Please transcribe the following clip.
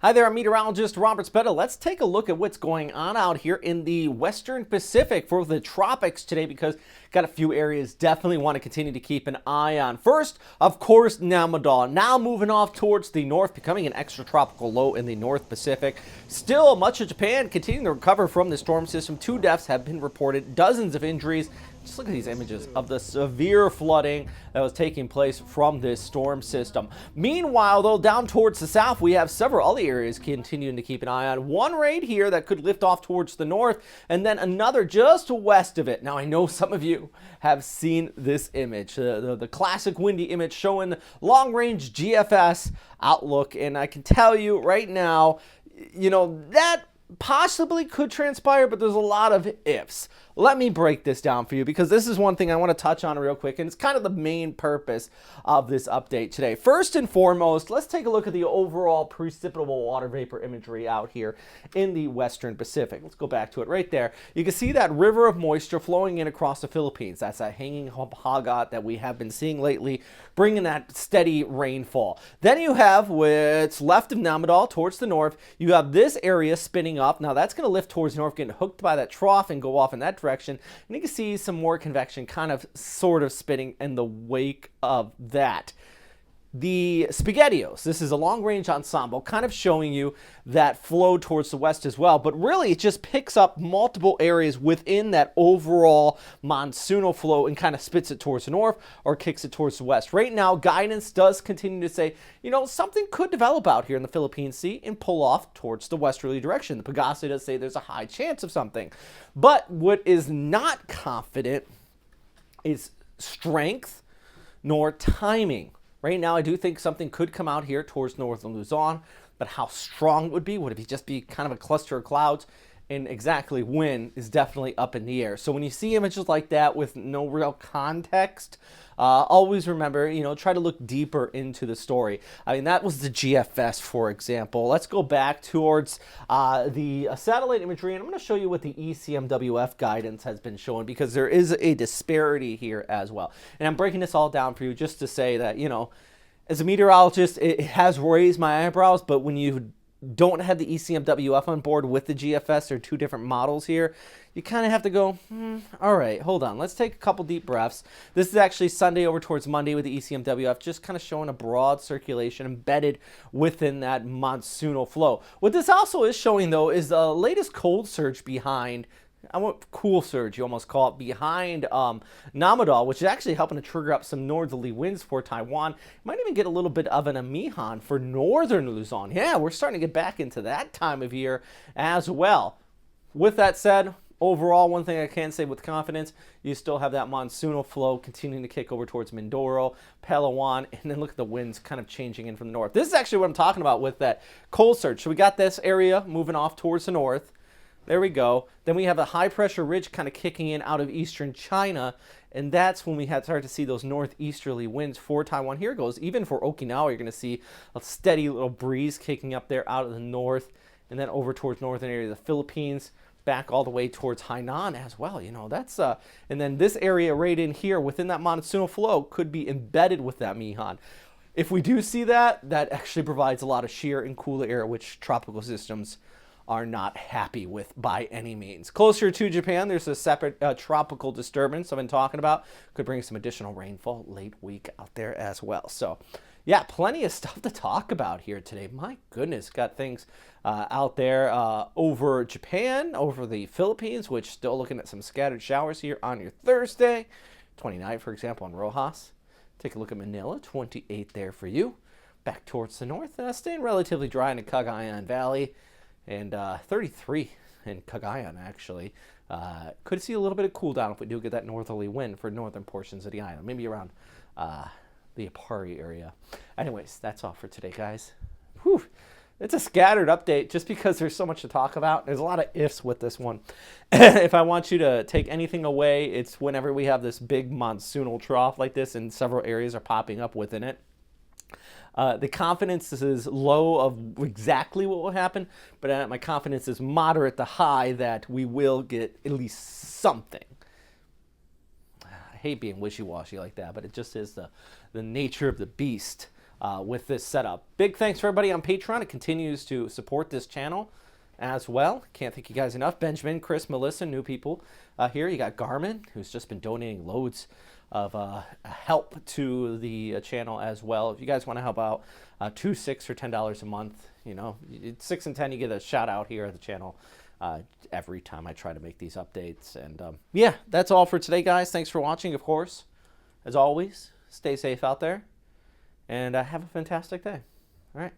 Hi there, I'm meteorologist Robert Spetta. Let's take a look at what's going on out here in the Western Pacific for the tropics today, because got a few areas definitely want to continue to keep an eye on. First, of course, Namadal. Now moving off towards the north, becoming an extratropical low in the North Pacific. Still, much of Japan continuing to recover from the storm system. 2 deaths have been reported, dozens of injuries. Just look at these images of the severe flooding that was taking place from this storm system. Meanwhile, though, down towards the south, we have several other areas continuing to keep an eye on. One right here that could lift off towards the north, and then another just west of it. Now, I know some of you have seen this image, the classic windy image showing long-range GFS outlook, and I can tell you right now, that possibly could transpire, but there's a lot of ifs. Let me break this down for you, because this is one thing I want to touch on real quick, and it's kind of the main purpose of this update today. First and foremost, let's take a look at the overall precipitable water vapor imagery out here in the Western Pacific. Let's go back to it right there. You can see that river of moisture flowing in across the Philippines. That's that hanging hagat that we have been seeing lately, bringing that steady rainfall. Then you have what's left of Namadal towards the north. You have this area spinning up. Now that's going to lift towards the north, getting hooked by that trough and go off in that direction. And you can see some more convection kind of sort of spinning in the wake of that. The Spaghettios, this is a long-range ensemble, kind of showing you that flow towards the west as well, but really it just picks up multiple areas within that overall monsoonal flow and kind of spits it towards the north or kicks it towards the west. Right now, guidance does continue to say, something could develop out here in the Philippine Sea and pull off towards the westerly direction. The Pagasa does say there's a high chance of something. But what is not confident is strength nor timing. Right now, I do think something could come out here towards northern Luzon, but how strong it would be? Would it just be kind of a cluster of clouds? And exactly when is definitely up in the air. So when you see images like that with no real context, always remember, try to look deeper into the story. I mean, that was the GFS, for example. Let's go back towards the satellite imagery, and I'm going to show you what the ECMWF guidance has been showing, because there is a disparity here as well. And I'm breaking this all down for you just to say that, as a meteorologist, it has raised my eyebrows, but when you don't have the ECMWF on board with the GFS, there are 2 different models here, you kind of have to go, all right, hold on. Let's take a couple deep breaths. This is actually Sunday over towards Monday with the ECMWF, just kind of showing a broad circulation embedded within that monsoonal flow. What this also is showing, though, is the latest cold surge behind, cool surge, you almost call it, behind Namadal, which is actually helping to trigger up some northerly winds for Taiwan. Might even get a little bit of an amihan for northern Luzon. Yeah, we're starting to get back into that time of year as well. With that said, overall, one thing I can say with confidence, you still have that monsoonal flow continuing to kick over towards Mindoro, Palawan, and then look at the winds kind of changing in from the north. This is actually what I'm talking about with that cold surge. So we got this area moving off towards the north. There we go. Then we have a high pressure ridge kind of kicking in out of eastern China, and that's when we start to see those northeasterly winds for Taiwan. Here it goes. Even for Okinawa, you're going to see a steady little breeze kicking up there out of the north, and then over towards northern area of the Philippines, back all the way towards Hainan as well. That's and then this area right in here within that monsoonal flow could be embedded with that Mihan. If we do see that, that actually provides a lot of shear and cooler air, which tropical systems are not happy with by any means. Closer to Japan, there's a separate tropical disturbance I've been talking about. Could bring some additional rainfall late week out there as well. So, yeah, plenty of stuff to talk about here today. My goodness, got things out there over Japan, over the Philippines, which still looking at some scattered showers here on your Thursday. 29, for example, in Rojas. Take a look at Manila, 28 there for you. Back towards the north, staying relatively dry in the Cagayan Valley. And 33 in Cagayan, actually. Could see a little bit of cool down if we do get that northerly wind for northern portions of the island. Maybe around the Apari area. Anyways, that's all for today, guys. Whew. It's a scattered update just because there's so much to talk about. There's a lot of ifs with this one. If I want you to take anything away, it's whenever we have this big monsoonal trough like this and several areas are popping up within it. The confidence is low of exactly what will happen, but my confidence is moderate to high that we will get at least something. I hate being wishy-washy like that, but it just is the nature of the beast with this setup. Big thanks for everybody on Patreon. It continues to support this channel as well. Can't thank you guys enough. Benjamin, Chris, Melissa, new people here. You got Garmin, who's just been donating loads of help to the channel as well. If you guys want to help out, $2, $6, or $10 a month, you know, 6 and 10, you get a shout out here at the channel every time I try to make these updates. And yeah, that's all for today, guys. Thanks for watching, of course. As always, stay safe out there, and have a fantastic day. All right.